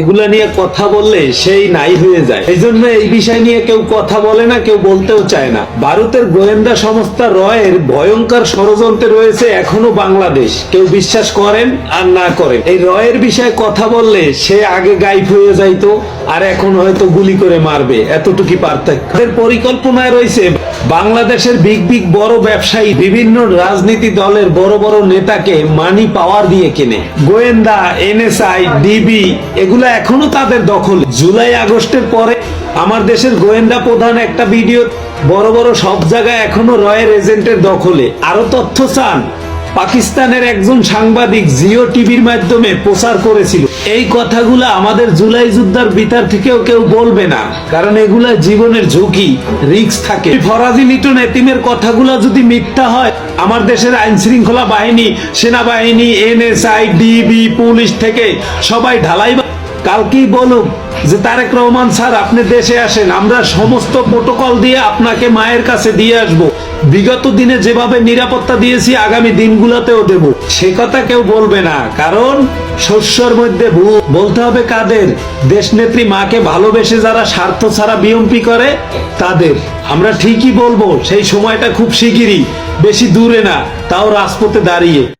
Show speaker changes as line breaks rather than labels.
এগুলা নিয়ে কথা বললে সেই নাই হয়ে যায়। এই জন্য এই বিষয় নিয়ে কেউ কথা বলে না, কেউ বলতেও চায় না। ভারতের গোয়েন্দা সংস্থা রয়ের ভয়ঙ্কর ষড়যন্ত্রে রয়েছে এখনো বাংলাদেশ। কেউ বিশ্বাস করেন আর না করেন, এই রয়ের বিষয়ে কথা বললে সে আগে গায়েব হয়ে যাইতো, আর এখন হয়তো গুলি করে মারবে, এতটুকু পার্থক্য। এর পরিকল্পনায় রয়েছে বাংলাদেশের বিগ বিগ বড় ব্যবসায়ী বিভিন্ন রাজনীতি দলের বড় বড় নেতাকে মানি পাওয়ার দিয়ে কেনে। গোয়েন্দা, এনএসআই, ডিবি এগুলা এখনো তাদের দখলে। জুলাই আগস্টের পরে আমার দেশের গোয়েন্দা প্রধান একটা ভিডিও বড় বড় সব জায়গায় এখনো রয়ের এজেন্টের দখলে। আরো তথ্য চান? পাকিস্তানের একজন সাংবাদিক জিও টিভির মাধ্যমে প্রচার করেছিল। এই কথাগুলো আমাদের জুলাই যোদ্ধার ভিতর থেকেও কেউ বলবে না, কারণ এগুলা জীবনের ঝুঁকি, রিস্ক থাকে। ফরাজি লিটন এতিমের কথাগুলো যদি মিথ্যা হয়, আমার দেশের আইন শৃঙ্খলা বাহিনী, সেনাবাহিনী, এনএসআই, ডিবি, পুলিশ থেকে সবাই ঢালাই কালকেই বলুক যে তারেক রহমান স্যার আপনি দেশে আসেন, আমরা সমস্ত প্রোটোকল দিয়ে আপনাকে মায়ের কাছে দিয়ে আসব। বিগত দিনে যেভাবে নিরাপত্তা দিয়েছি আগামী দিনগুলোতেও দেব। সে কথা কেউ বলবে না, কারণ শস্যর মধ্যে ভূত। বলতে হবে কাদের? দেশনেত্রী মাকে ভালোবেসে যারা স্বার্থ ছাড়া বিএমপি করে তাদের। আমরা ঠিকই বলবো, সেই সময়টা খুব শিগগিরই, বেশি দূরে না, তাও রাজপথে দাঁড়িয়ে।